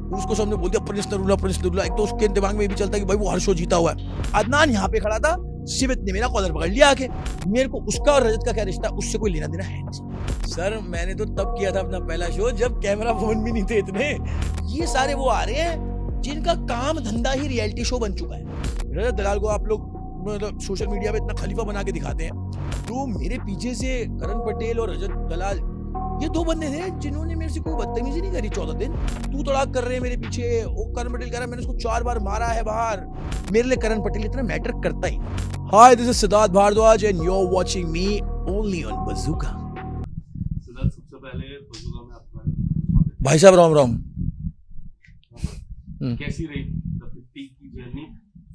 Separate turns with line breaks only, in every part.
उसको सबने बोल दिया प्रिंस नरूला। एक तो उसके दिमाग में ये भी चलता है कि भाई वो हर शो जीता हुआ है। अदनान यहाँ पे खड़ा था, शिवित ने मेरा कॉलर पकड़ लिया आके। मेरे को उसका और रजत का क्या रिश्ता, उससे कोई लेना देना है नहीं सर। मैंने तो तब किया था अपना पहला शो जब कैमरा फोन भी नहीं थे इतने। ये सारे वो आ रहे हैं जिनका काम धंधा ही रियलिटी शो बन चुका है। रजत दलाल को आप लोग मतलब सोशल मीडिया पे इतना खलीफा बना के दिखाते हैं, तो मेरे पीछे से करण पटेल और रजत दलाल ये दो बंदे थे जिन्होंने मेरे से कोई बदतमीजी नहीं करी 14 दिन। तू तड़ाक कर रहे हैं मेरे पीछे। वो करण पटेल कह रहा है मैंने उसको 4 बार मारा है बाहर। मेरे लिए करण पटेल इतना मैटर करता ही। Hi, this is Siddharth Bhardwaj and you are watching me only on Bazooka.
Siddharth, सबसे पहले बज़ूका में आपका
भाई साहब राम राम।
कैसी रही द 50 की जर्नी?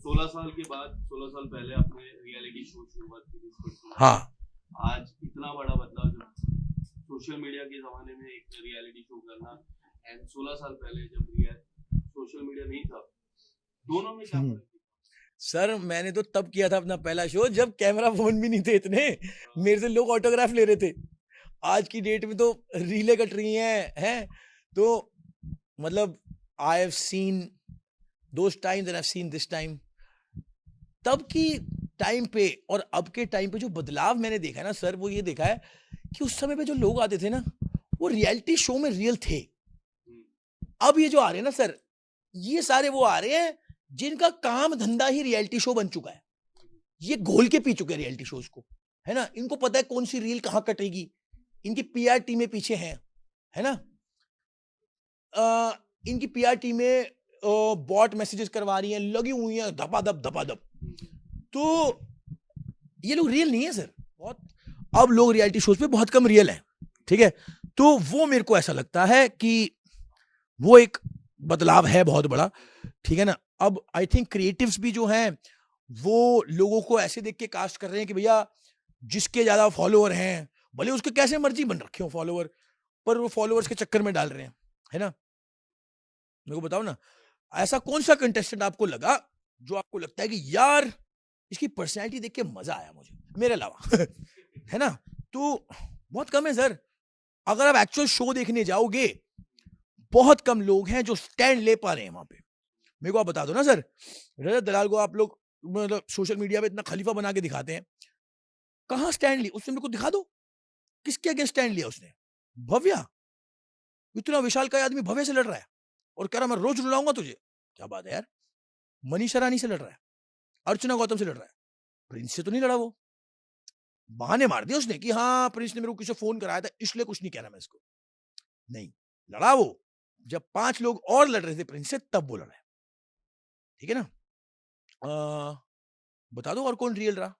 16 साल के बाद, 16 साल पहले आपने रियलिटी शो शुरुआत की।
हाँ,
आज इतना बड़ा बदलाव जब सोशल मीडिया के जमाने में एक रियलिटी शो करना एंड 16 साल पहले जब सोशल मीडिया नहीं था, दोनों में क्या फर्क है?
सर मैंने तो तब किया था अपना पहला शो जब कैमरा फोन भी नहीं थे इतने। मेरे से लोग ऑटोग्राफ ले रहे थे। आज की डेट में तो रीलें कट रही हैं तो मतलब I have seen those times and I have seen this time. तब की टाइम पे और अब के टाइम पे जो बदलाव मैंने देखा है ना सर, वो ये देखा है कि उस समय पे जो लोग आते थे ना वो रियलिटी शो में रियल थे। अब ये जो आ रहे हैं ना सर, ये सारे वो आ रहे हैं जिनका काम धंधा ही रियलिटी शो बन चुका है। ये घोल के पी चुके हैं रियलिटी शोज को, है ना। इनको पता है कौन सी रील कहां कटेगी। इनकी पीआर टीमें पीछे हैं, है ना। इनकी पीआर टीमें बॉट मैसेजेस करवा रही हैं, लगी हुई हैं धपाधप। तो ये लोग रियल नहीं है सर। बहुत अब लोग रियलिटी शोज पे बहुत कम रियल हैं, ठीक है। तो वो मेरे को ऐसा लगता है कि वो एक बदलाव है बहुत बड़ा, ठीक है ना। अब आई थिंक क्रिएटिव्स भी जो हैं वो लोगों को ऐसे देख के कास्ट कर रहे हैं कि भैया जिसके ज्यादा फॉलोअर हैं, भले उसके कैसे मर्जी बन रखे हो फॉलोअर, पर वो फॉलोअर्स के चक्कर में डाल रहे हैं, है ना। मेरे को बताओ ना, ऐसा कौन सा कंटेस्टेंट आपको लगा जो आपको लगता है कि यार इसकी पर्सनैलिटी देख के मजा आया मुझे, मेरे अलावा है ना। तो बहुत कम है सर। अगर आप एक्चुअल शो देखने जाओगे, बहुत कम लोग हैं जो स्टैंड ले पा रहे हैं वहां पे। मेरे को आप बता दो ना सर, रजत दलाल को आप लोग मतलब सोशल मीडिया पे इतना खलीफा बना के दिखाते हैं, कहां स्टैंड लिया उसने, मेरे को दिखा दो किसके अगेंस्ट स्टैंड लिया उसने। भव्या, इतना विशाल का आदमी भव्य से लड़ रहा है और कह रहा मैं रोज रुलाऊंगा तुझे। क्या बात है यार। मनीषा रानी से लड़ रहा है, अर्चना गौतम से लड़ रहा है, प्रिंस से तो नहीं लड़ा। वो बहाने मार दिए उसने कि हाँ प्रिंस ने मेरे को किसी फोन कराया था इसलिए कुछ नहीं कह रहा मैं इसको। नहीं, लड़ा वो जब 5 लोग और लड़ रहे थे प्रिंस से, तब वो लड़ा है, ठीक है ना। बता दो और कौन रियल रहा।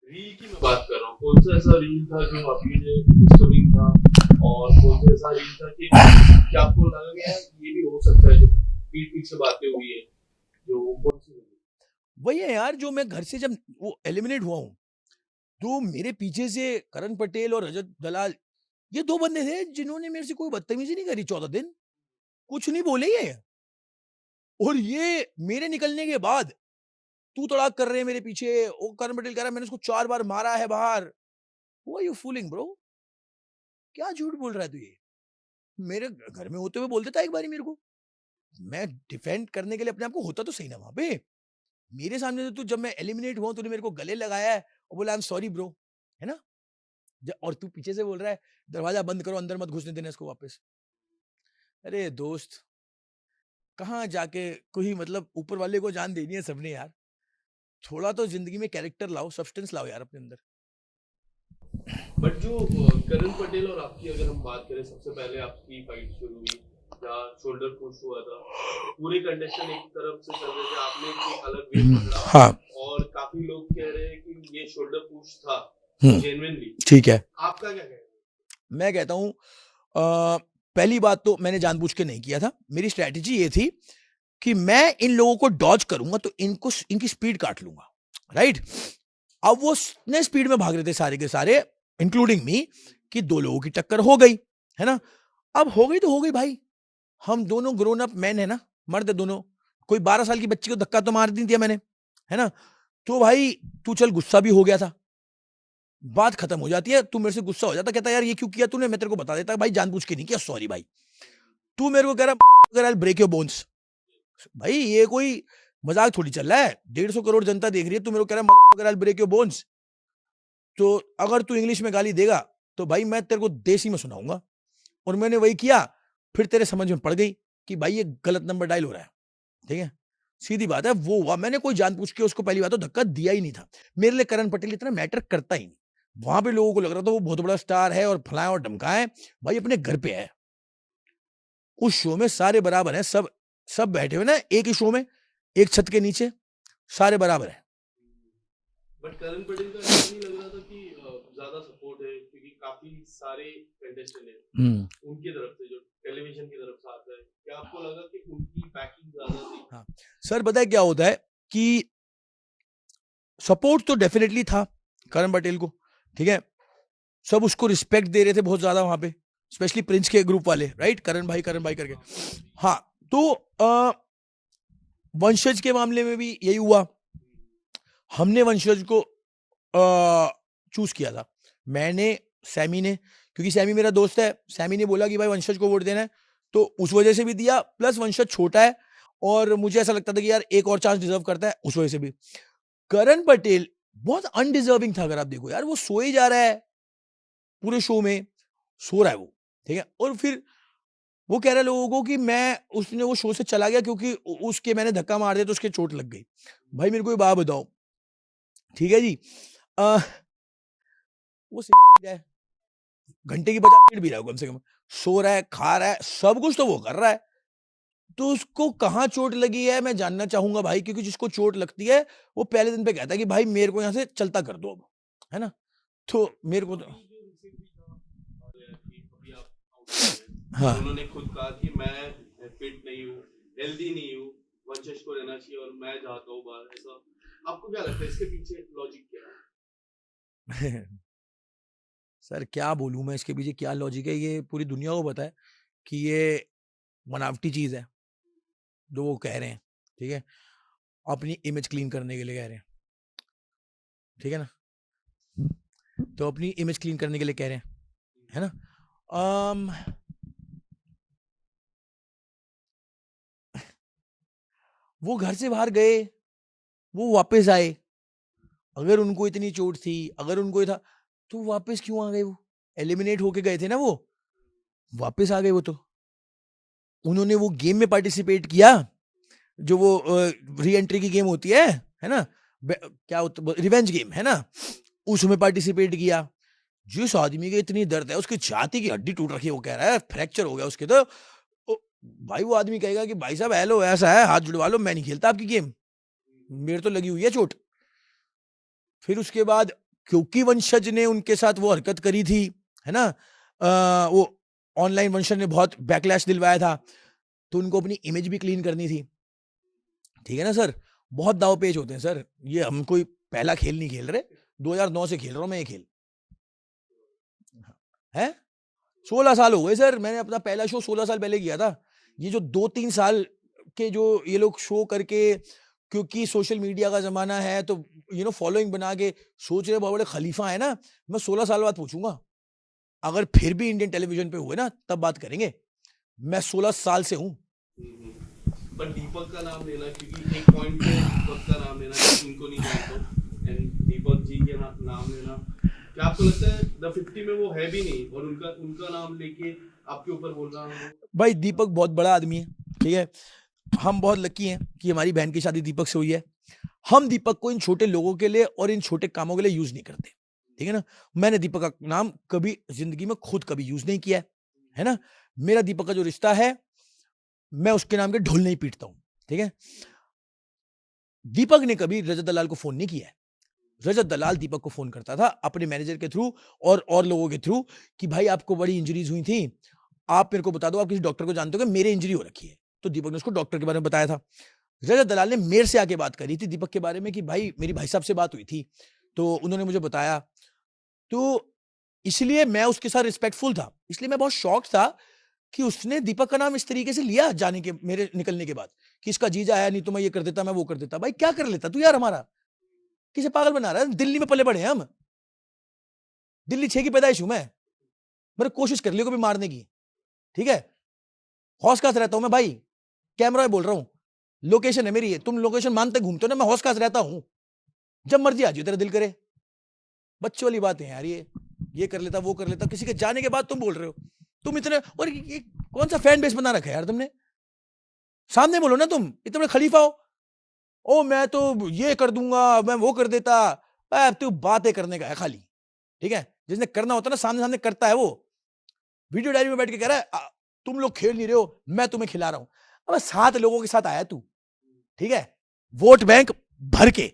रील की मैं बात कर रहा हूँ, कौन सा ऐसा रील था जो आपके लिए डिस्टर्बिंग था और कौन सा ऐसा रील था कि क्या आपको लगा कि यार ये भी हो सकता है, जो पीठ से बातें हुई है, जो कौन सी?
वही है यार, जो मैं घर से जब वो एलिमिनेट हुआ हूं, तो मेरे पीछे से करण पटेल और रजत दलाल ये दो बंदे थे जिन्होंने मेरे से कोई बदतमीजी नहीं करी 14 दिन। कुछ नहीं बोले ये। और ये मेरे निकलने के बाद तू तड़ाक कर रहे हैं मेरे पीछे। वो करण पटेल कह रहा है मैंने उसको 4 बार मारा है बाहर। Who are you fooling bro? क्या झूठ बोल रहा है तू ये। मेरे घर में होते हुए बोल देता एक बारी मेरे को। मैं डिफेंड करने के लिए अपने आप को होता तो सही ना वहां पे। मेरे सामने तो तू जब मैं एलिमिनेट हुआ तूने मेरे को गले लगाया है और बोला आई एम सॉरी ब्रो, है ना। और तू पीछे से बोल रहा है दरवाजा बंद करो, अंदर मत घुसने देना इसको वापस। अरे दोस्त, कहाँ जाके कोई मतलब ऊपर वाले को जान देनी है सबने यार। थोड़ा तो जिंदगी में कैरेक्टर लाओ, सब्सटेंस लाओ यार अपने अंदर।
बट जो करण पटेल और आपकी अगर हम बात करें, सबसे पहले आपकी फाइट शुरू हुई जहाँ शोल्डर पुश हुआ था, पूरे कंटेस्टेंट एक तरफ से चल रहे थे, आपने एक अलग वे पकड़ा।
हाँ,
और काफी लोग कह रहे हैं कि ये शोल्डर पुश था जेन्युइनली।
ठीक है,
आपका क्या कहना है?
मैं कहता हूँ पहली बात तो मैंने जानबूझ के नहीं किया था। मेरी स्ट्रेटेजी ये थी कि मैं इन लोगों को डॉज करूंगा तो इनको इनकी स्पीड काट लूंगा, राइट। अब वो इतने स्पीड में भाग रहे थे सारे के सारे इंक्लूडिंग मी कि 2 लोगों की टक्कर हो गई, है ना। अब हो गई तो हो गई भाई, हम दोनों ग्रोन अप मैन है ना, मर्द है दोनों। कोई 12 साल की बच्ची को धक्का तो मार नहीं दिया मैंने, है ना। तो भाई तू चल गुस्सा भी हो गया था, बात खत्म हो जाती है। तू मेरे से गुस्सा हो जाता, कहता यार ये क्यों किया तूने, मैं तेरे को बता देता भाई जानबूझ के नहीं किया, सॉरी भाई। तू मेरे को कह रहा अगर आई ब्रेक योर बोन्स। भाई ये कोई मजाक थोड़ी चल रहा है, 150 करोड़ जनता देख रही है, तू मेरे को कह रहा है अगर आई ब्रेक योर बोन्स। तो अगर तू इंग्लिश में गाली देगा तो भाई मैं तेरे को देसी में सुनाऊंगा। और मैंने वही किया, फिर तेरे समझ में पड़ गई कि भाई ये गलत नंबर डायल हो रहा है। ठीक है, सीधी बात है, वो हुआ। मैंने कोई जानबूझ के उसको पहली बात तो धक्का दिया ही नहीं था। मेरे लिए करण पटेल इतना मैटर करता ही नहीं। वहां पे लोगों को लग रहा था वो बहुत बड़ा स्टार है और फलाए और धमकाए। भाई अपने घर पे है, उस शो में सारे बराबर हैं, सब बैठे हुए ना एक ही शो में, एक छत के नीचे, सारे बराबर है।
बट करण पटेल का ऐसा नहीं लग रहा था कि ज्यादा सपोर्ट है, क्योंकि काफी सारे कंटेस्टेंट हैं उनकी तरफ से, जो टेलीविजन की तरफ से आता है। क्या आपको लगा कि उनकी बैकिंग ज्यादा थी?
हाँ सर, पता है क्या होता है कि सपोर्ट तो डेफिनेटली था करण पटेल को। ठीक है, सब उसको रिस्पेक्ट दे रहे थे बहुत ज्यादा वहां पे, स्पेशली प्रिंस के ग्रुप वाले, राइट, करण भाई करके। हाँ, तो वंशज के मामले में भी यही हुआ। हमने वंशज को चूज किया था, मैंने, सैमी ने, क्योंकि सैमी मेरा दोस्त है। सैमी ने बोला कि भाई वंशज को वोट देना है, तो उस वजह से भी दिया, प्लस वंशज छोटा है और मुझे ऐसा लगता था कि यार एक और चांस डिजर्व करता है, उस वजह से भी। करण पटेल बहुत अनडिजर्विंग था, अगर आप देखो यार, वो सोए जा रहा है पूरे शो में, सो रहा है वो। ठीक है, और फिर वो कह रहा है लोगों को कि उसने वो शो से चला गया क्योंकि उसके मैंने धक्का मार दिया तो उसके चोट लग गई। भाई मेरे को ये बात बताओ, ठीक है जी, वो है, घंटे की 50 मिनट भी रहा है कम से कम, सो रहा है, खा रहा है, सब कुछ तो वो कर रहा है। तो उसको कहाँ चोट लगी है मैं जानना चाहूंगा भाई, क्योंकि जिसको चोट लगती है वो पहले दिन पे कहता है कि भाई मेरे को यहाँ से चलता कर दो अब, है ना। तो मेरे को तो
हाँ, उन्होंने खुद कहा कि मैं फिट नहीं हूँ, हेल्दी नहीं हूँ, वंशज को रहना चाहिए और मैं जाता हूँ बाहर। ऐसा आपको क्या लगता है, इसके पीछे लॉजिक क्या है?
सर क्या बोलूं मैं, इसके पीछे क्या लॉजिक है, ये पूरी दुनिया को पता है कि ये बनावटी चीज है जो वो कह रहे हैं। ठीक है, अपनी इमेज क्लीन करने के लिए कह रहे हैं, ठीक है ना, तो अपनी इमेज क्लीन करने के लिए कह रहे हैं, है ना। वो घर से बाहर गए, वो वापस आए, अगर उनको इतनी चोट थी, अगर उनको ये था, तो वापस क्यों आ गए? वो एलिमिनेट होके गए थे ना, वो वापस आ गए। वो तो उन्होंने वो गेम में पार्टिसिपेट किया, जो वो री एंट्री की गेम होती है ना, क्या होता, रिवेंज गेम है ना, उसमें पार्टिसिपेट किया। जिस आदमी के इतनी दर्द है, उसकी छाती की हड्डी टूट रखी है, वो कह रहा है फ्रैक्चर हो गया उसके, तो भाई वो आदमी कहेगा कि भाई साहब हेलो ऐसा है, हाथ जुड़वा लो, मैं नहीं खेलता आपकी गेम, मेरे तो लगी हुई है चोट। फिर उसके बाद क्योंकि वंशज ने उनके साथ वो हरकत करी थी, है ना, वो ऑनलाइन वंशज ने बहुत बैकलैश दिलवाया था, तो उनको अपनी इमेज भी क्लीन करनी थी। ठीक है ना सर, बहुत दाव पेच होते हैं सर, ये हम कोई पहला खेल नहीं खेल रहे, 2009 से खेल रहा हूं मैं ये खेल, है 16 साल हो गए सर, मैंने अपना पहला शो 16 साल पहले किया था। ये जो 2-3 साल के जो ये लोग शो करके, क्योंकि सोशल मीडिया का जमाना है तो फॉलोइंग बना के सोच रहे बहुत बड़े खलीफा है ना, मैं 16 साल बाद पूछूंगा, अगर फिर भी इंडियन टेलीविजन पे हुए ना तब बात करेंगे। मैं 16 साल से हूं।
पर दीपक का नाम लेना, क्योंकि एक पॉइंट पे दीपक का नाम लेना, उनको नहीं जानता, एंड दीपक जी के नाम लेना, क्या आपको लगता है द 50 में वो है भी नहीं और उनका नाम लेके आपके ऊपर बोल रहा हूँ?
भाई दीपक बहुत बड़ा आदमी है, ठीक है, हम बहुत लकी हैं कि हमारी बहन की शादी दीपक से हुई है। हम दीपक को इन छोटे लोगों के लिए और इन छोटे कामों के लिए यूज नहीं करते, ठीक है ना। मैंने दीपक का नाम कभी जिंदगी में खुद कभी यूज नहीं किया है ना। मेरा दीपक का जो रिश्ता है, मैं उसके नाम के ढोल नहीं पीटता हूं, ठीक है। दीपक ने कभी रजत दलाल को फोन नहीं किया है। रजत दलाल दीपक को फोन करता था अपने मैनेजर के थ्रू और लोगों के थ्रू कि भाई आपको बड़ी इंजरीज हुई थी, आप मेरे को बता दो, आप किसी डॉक्टर को जानते हो कि मेरे इंजरी हो रखी है। तो दीपक ने उसको डॉक्टर के बारे में बताया था। रजत दलाल ने मेरे से आके बात करी थी दीपक के बारे में कि भाई मेरी भाई साहब से बात हुई थी, तो उन्होंने मुझे बताया, तो इसलिए मैं उसके साथ रिस्पेक्टफुल था। इसलिए मैं बहुत शॉक्ड था कि उसने दीपक का नाम इस तरीके से लिया जाने के, मेरे निकलने के बाद, कि इसका जीजा आया नहीं तो मैं ये कर देता, मैं वो कर देता। भाई क्या कर लेता तू यार, हमारा किसे पागल बना रहा है? दिल्ली में पले बड़े हैं हम, दिल्ली 6 की पैदाइश हूं मैं, मैंने कोशिश कर ली कभी मारने की, ठीक है। हौस खास रहता हूं मैं भाई, कैमरा में बोल रहा हूं, लोकेशन है मेरी ये, तुम लोकेशन मानते घूमते हो ना, मैं हौस खास रहता हूं, जब मर्जी आ जाओ तेरा दिल करे। बच्चों वाली बात है यार, ये कर लेता वो कर लेता, किसी के जाने के बाद तुम बोल रहे हो, तुम इतने, और ये कौन सा फैन बेस बना रखा है यार तुमने, सामने बोलो ना, तुम इतने बड़े खलीफा हो, ओ मैं तो ये कर दूंगा, मैं वो कर देता, तू बातें करने का है खाली, ठीक है, जिसने करना होता ना सामने सामने करता है वो, वीडियो डायरी में बैठ के कह रहा है तुम लोग खेल नहीं रहे हो, मैं तुम्हें खिला रहा हूं, अब 7 लोगों के साथ आया तू, ठीक है, वोट बैंक भर के,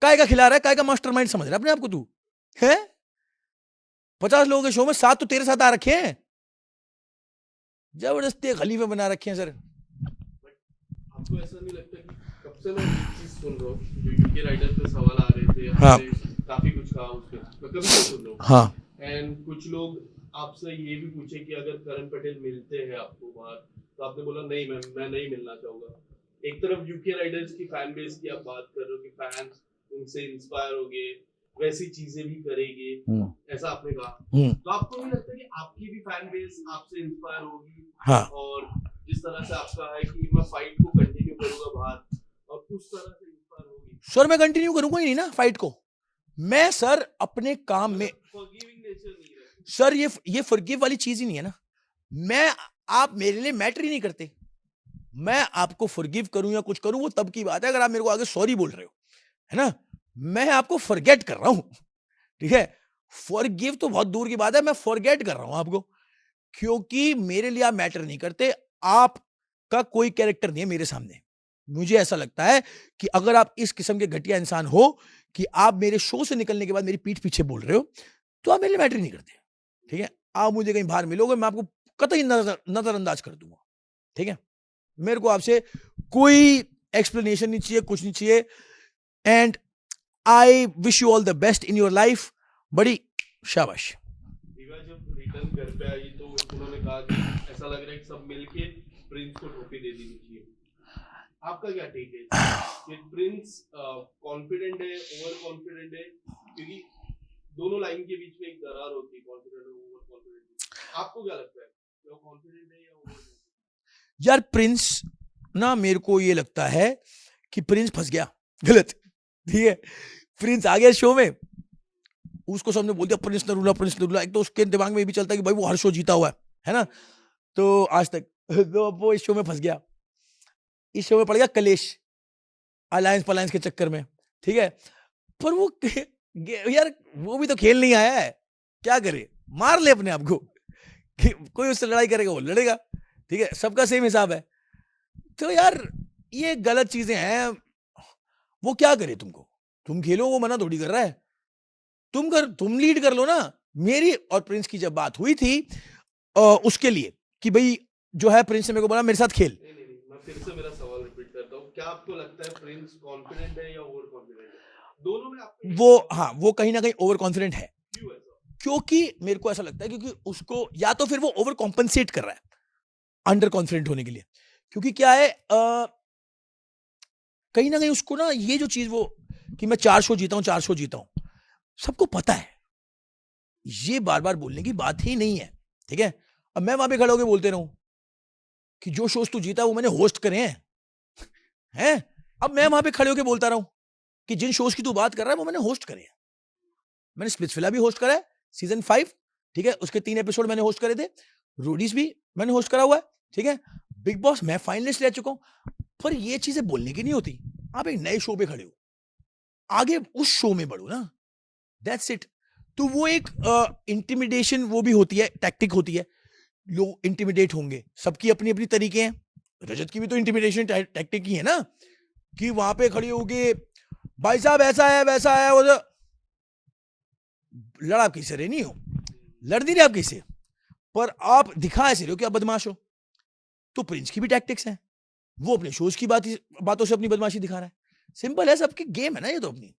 काय का खिला रहा है, काय का मास्टरमाइंड समझ रहा है अपने आप को तू, है 50 लोगों के शो में 7 तो तेरे साथ आ रखे हैं, जबरदस्ती खलीफे बना रखे हैं सर।
आपको ऐसा नहीं लगता कि कब से मैं एक चीज सुन रहा हूँ, जो यूके राइडर पे सवाल आ रहे थे,
हाँ।
आपने काफी कुछ कहा उस पे, मैं कभी से सुन रहा हूँ,
हाँ,
एंड कुछ लोग आपसे ये भी पूछे कि अगर करण पटेल मिलते हैं आपको बाहर, तो आपने बोला नहीं, मैं नहीं मिलना चाहूंगा। एक तरफ यूके राइडर्स की फैन बेस की आप बात कर रहे हो कि फैंस उनसे इंस्पायर हो गए, वैसी चीजें भी करेंगे, ऐसा आपने कहा, तो आपको नहीं लगता कि आपकी भी फैन बेस आपसे इंस्पायर होगी?
हाँ।
और जिस तरह से आपका है कि मैं फाइट को कंटिन्यू करूंगा बाहर, और उस तरह से इंस्पायर होगी?
सर मैं कंटिन्यू करूंगा ही नहीं ना फाइट को, मैं सर अपने काम में,
फॉरगिविंग नेचर नहीं है
सर ये फॉरगिव वाली चीज ही नहीं है ना, मैं, आप मेरे लिए मैटर ही नहीं करते, मैं आपको फॉरगिव करूं या कुछ करूं वो तब की बात है, अगर आप मेरे को आगे सॉरी बोल रहे हो, है ना, मैं आपको फॉरगेट कर रहा हूं, ठीक है, फॉरगिव तो बहुत दूर की बात है, मैं फॉरगेट कर रहा हूं आपको, क्योंकि मेरे लिए आप मैटर नहीं करते, आपका कोई कैरेक्टर नहीं है मेरे सामने, मुझे ऐसा लगता है कि अगर आप इस किस्म के घटिया इंसान हो कि आप मेरे शो से निकलने के बाद मेरी पीठ पीछे बोल रहे हो, तो आप मेरे लिए मैटर नहीं करते, ठीक है, आप मुझे कहीं बाहर मिलोगे मैं आपको कतई नजरअंदाज कर दूंगा, ठीक है, मेरे को आपसे कोई एक्सप्लेनेशन नहीं चाहिए, कुछ नहीं चाहिए, and I wish you all the best in your life, बड़ी शाबाश।
दिव्या जब रिटर्न घर पे आई तो उन्होंने कहा कि ऐसा लग रहा है कि सब मिलके प्रिंस को टोपी दे देनी चाहिए, आपका क्या टेक है कि प्रिंस कॉन्फिडेंट है, ओवर कॉन्फिडेंट है, क्योंकि दोनों लाइन के बीच में एक दरार होती है, कॉन्फिडेंट और ओवर कॉन्फिडेंट, आपको क्या लगता है वो कॉन्फिडेंट है या ओवर कॉन्फिडेंट?
यार प्रिंस ना, मेरे को ये लगता है कि प्रिंस फंस गया गलत, ठीक है, प्रिंस आ गया शो में, उसको सबने बोल दिया प्रिंस नरूला प्रिंस नरूला, एक तो उसके दिमाग में ये भी चलता है कि भाई वो हर शो जीता हुआ है ना, तो आज तक तो वो इस शो में फंस गया, इस शो में पड़ गया कलेश, अलायंस पलायंस के चक्कर में, ठीक है, पर वो यार वो भी तो खेल नहीं आया है, क्या करे, मार ले अपने आप को, कोई उससे लड़ाई करेगा वो लड़ेगा, ठीक है, सबका सेम हिसाब है, तो यार ये गलत चीजें हैं, वो क्या करे तुमको, तुम खेलो, वो मना थोड़ी कर रहा है, तुम लीड कर लो ना। मेरी और प्रिंस की जब बात हुई थी उसके लिए कि भाई जो है प्रिंस ने मेरे को बोला मेरे साथ खेल,
नहीं, मैं फिर से मेरा सवाल रिपीट करता हूँ, क्या आपको लगता है प्रिंस कॉन्फिडेंट है या ओवर कॉन्फिडेंट है? दोनों में आपको
वो, हाँ, वो कहीं ना कहीं ओवर कॉन्फिडेंट है,
क्यों ऐसा?
क्योंकि मेरे को ऐसा लगता है क्योंकि उसको या तो फिर वो ओवर कॉम्पनसेट कर रहा है अंडर कॉन्फिडेंट होने के लिए, क्योंकि क्या है कहीं ना कहीं उसको ना ये जो चीज वो कि मैं 4 शो जीता हूं, सबको पता है, ये बार बार बोलने की बात ही नहीं है, ठीक है, अब मैं वहां पे खड़ा होकर बोलते रहूं कि जो शोज तू जीता वो मैंने होस्ट करे हैं, अब मैं वहां पे खड़े होकर बोलता रहूं कि जिन शोज की तू बात कर रहा है वो मैंने होस्ट करे हैं, मैंने स्प्लिट्सविला भी होस्ट करा है सीजन 5, ठीक है, उसके 3 एपिसोड मैंने होस्ट करे थे, रोडीज भी मैंने होस्ट करा हुआ है, ठीक है, बिग बॉस मैं फाइनलिस्ट रह चुका हूं, पर ये चीजें बोलने की नहीं होती, आप एक नए शो पे खड़े हो, आगे उस शो में बढ़ो ना, दैट्स इट। तो वो एक इंटिमिडेशन वो भी होती है, टैक्टिक होती है, लोग इंटिमिडेट होंगे, सबकी अपनी अपनी तरीके हैं, रजत की भी तो इंटिमिडेशन टैक्टिक ही है ना, कि वहां पे खड़ी होगी भाई साहब ऐसा है वैसा है, वो लड़ा आप किसी से नहीं हो, लड़ नहीं रहे आप किसी, पर आप दिखा ऐसे रहे हो कि आप बदमाश हो, तो प्रिंस की भी टैक्टिक्स हैं, वो अपने शोज की बातों से अपनी बदमाशी दिखा रहा है, सिंपल है, सबकी गेम है ना ये तो अपनी।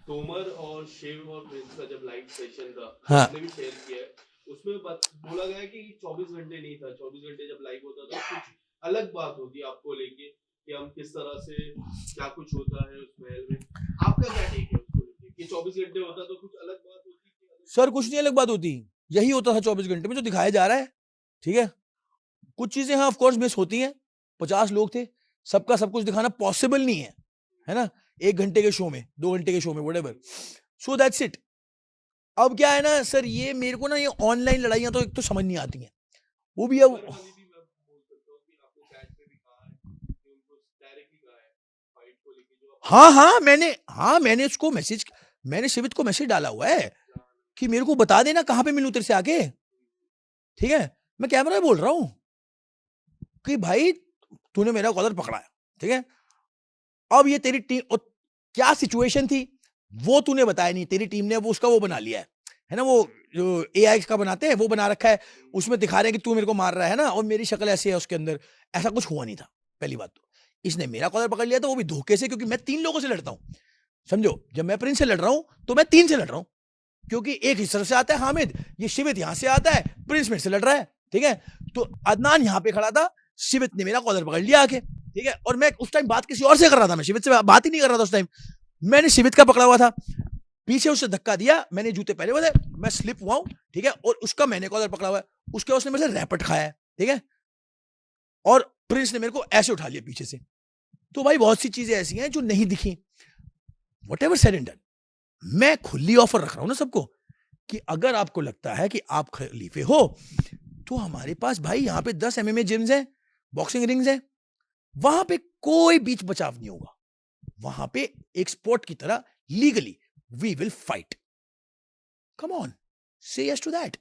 तोमर और शिव और प्रिंस का जब लाइव सेशन था,
हाँ,
आपने भी शेयर किया है, उसमें बोला गया कि 24 घंटे नहीं था, 24 घंटे जब लाइव होता था कुछ अलग बात होती आपको लेके कि हम किस तरह से क्या कुछ होता है उस महल में, आपका क्या टेक है उसको लेके कि 24 घंटे होता तो कुछ अलग बात होती?
सर कुछ नहीं अलग बात होती, यही होता था 24 घंटे में जो दिखाया जा रहा है, ठीक है, कुछ चीजें हाँ ऑफ कोर्स मिस होती हैं, 50 लोग थे, सबका सब कुछ दिखाना पॉसिबल नहीं है ना, 1 घंटे के शो में, 2 घंटे के शो में, व्हाटएवर, सो दैट्स इट। अब क्या है ना सर, ये मेरे को ना ये ऑनलाइन लड़ाइयां तो एक तो समझ नहीं आती हैं, वो भी अब मैंने उसको मैसेज, मैंने शिवित को मैसेज डाला हुआ है कि मेरे को बता देना कहां पे मिलूं तेरे से आके, ठीक है, मैं कैमरा में बोल रहा हूं कि भाई तूने मेरा कॉलर पकड़ा है, ठीक है, अब ये तेरी टीम, क्या सिचुएशन थी वो तूने बताया नहीं, तेरी टीम ने वो उसका वो बना लिया है ना, वो जो AI का बनाते हैं वो बना रखा है, उसमें दिखा रहे हैं कि तू मेरे को मार रहा है ना, और मेरी शक्ल ऐसी है उसके अंदर, ऐसा कुछ हुआ नहीं था। पहली बात तो इसने मेरा कॉलर पकड़ लिया था, वो भी धोखे से, क्योंकि मैं 3 लोगों से लड़ता हूं, समझो, जब मैं प्रिंस से लड़ रहा हूं तो मैं 3 से लड़ रहा हूं, क्योंकि एक इस तरफ से आता है हामिद, ये शिवित यहां से आता है, प्रिंस मेरे से लड़ रहा है, ठीक है, तो अदनान यहां पे खड़ा था, शिवित ने मेरा कॉलर पकड़ लिया आके, ठीक है, और मैं उस टाइम बात किसी और से कर रहा था, मैं शिवित से बात ही नहीं कर रहा था उस टाइम, मैंने शिवित का पकड़ा हुआ था, पीछे उससे धक्का दिया, मैंने जूते पहने हुए थे, मैं स्लिप हुआ हूं, ठीक है, और उसका मैंने कॉलर पकड़ा हुआ है, उसके उसने मेरे से रैपट खाया है, ठीक है, और प्रिंस ने मेरे को ऐसे उठा लिया पीछे से। तो भाई बहुत सी चीजें ऐसी हैं जो नहीं दिखी, व्हाटएवर सेड एंड डन, मैं खुली ऑफर रख रहा हूं ना सबको कि अगर आपको लगता है कि आप खलीफे हो तो हमारे पास भाई यहाँ पे 10 MMA जिम्स हैं, बॉक्सिंग रिंग्स हैं, वहां पे कोई बीच बचाव नहीं होगा, वहां पे एक स्पोर्ट की तरह legally we will fight, come on, say yes to that,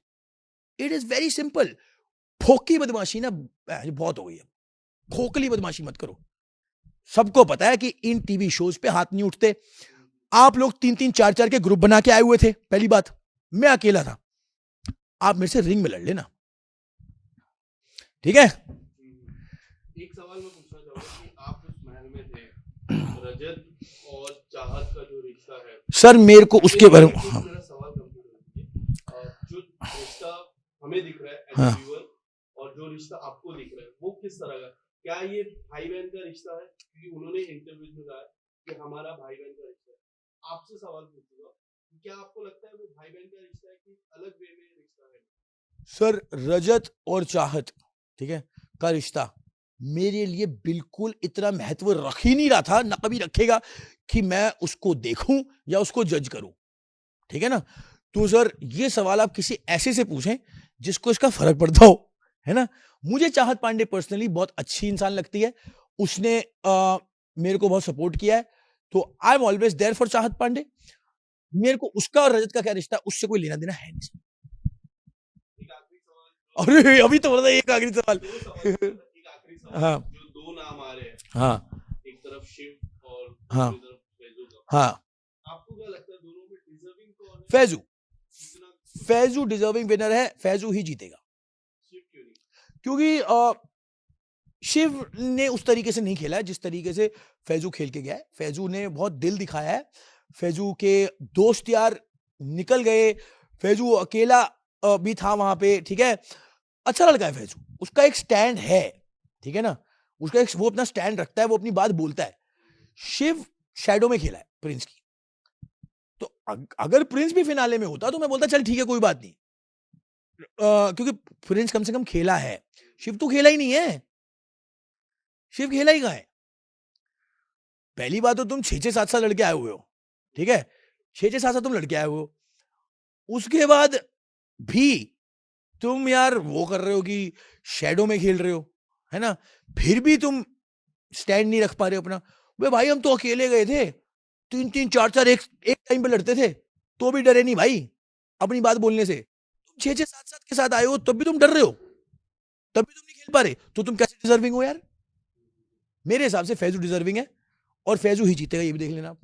it is very simple. फोकी बदमाशी ना बहुत हो गई है, खोखली बदमाशी मत करो, सबको पता है कि इन टीवी शोज पे हाथ नहीं उठते, आप लोग 3-3 4-4 के ग्रुप बना के आए हुए थे, पहली बात, मैं अकेला था, आप मेरे से रिंग में लड़ लेना, ठीक है।
एक सवाल मैं पूछना चाहूंगा कि आप उस महल में थे, रजत और चाहत का जो रिश्ता है,
सर मेरे को उसके बारे में
मेरा सवाल जो रिश्ता हमें दिख रहा है एज
हाँ,
व्यूअर, और जो रिश्ता आपको दिख रहा है वो किस तरह का, क्या ये भाई बहन का रिश्ता है, क्योंकि उन्होंने इंटरव्यू में कहा कि हमारा भाई बहन का रिश्ता है, आपसे सवाल पूछूंगा क्या आपको लगता है वो भाई बहन का रिश्ता है कि अलग वे में रिश्ता है?
सर रजत और चाहत, ठीक है, का रिश्ता मेरे लिए बिल्कुल इतना महत्व रख ही नहीं रहा था, ना कभी रखेगा कि मैं उसको देखूं या उसको जज करूं, ठीक है ना। तो सर ये सवाल आप किसी ऐसे से पूछें जिसको इसका फर्क पड़ता हो, है ना। मुझे चाहत पांडे पर्सनली बहुत अच्छी इंसान लगती है, उसने मेरे को बहुत सपोर्ट किया है, तो I am always there for Chahat Pandey. मेरे को उसका और रजत का क्या रिश्ता, उससे कोई लेना देना है नहीं सर। अरे अभी तो बोला था एक आखिरी सवाल हाँ
जो 2 नाम आ रहे हैं,
हाँ
एक तरफ शिव और
हाँ
दूसरी तरफ फैजू का,
हाँ,
आपको क्या लगता है दोनों में डिजर्विंग कौन है?
फैजू,
इतना
फैजू डिजर्विंग विनर है, फैजू ही जीतेगा,
शिव क्यों नहीं?
क्योंकि शिव ने उस तरीके से नहीं खेला है जिस तरीके से फैजू खेल के गया है। फैजू ने बहुत दिल दिखाया है, फैजू के दोस्त यार निकल गए, फैजू अकेला भी था वहां पे, ठीक है, अच्छा लड़का है फैजू, उसका एक स्टैंड है, ठीक है ना, उसका एक वो अपना स्टैंड रखता है, वो अपनी बात बोलता है। शिव शैडो में खेला है प्रिंस की, तो अगर प्रिंस भी फिनाले में होता तो मैं बोलता चल ठीक है कोई बात नहीं, क्योंकि प्रिंस कम से कम खेला है, शिव तो खेला ही नहीं है, शिव खेला ही कहां है। पहली बात तो तुम 6-6 7-7 लड़के आए हुए हो, ठीक है, 6-6 7-7 तुम लड़के आए हुए हो, उसके बाद भी तुम यार वो कर रहे हो कि शैडो में खेल रहे हो, है ना, फिर भी तुम स्टैंड नहीं रख पा रहे हो अपना। वे भाई हम तो अकेले गए थे, 3-3 4-4 एक टाइम पे लड़ते थे, तो भी डरे नहीं भाई अपनी बात बोलने से। तुम 6-6 7-7 के साथ आए हो तब भी तुम डर रहे हो, तब भी तुम नहीं खेल पा रहे, तो तुम कैसे डिजर्विंग हो यार। मेरे हिसाब से फैजू डिजर्विंग है और फैजू ही जीतेगा, ये भी देख लेना आप।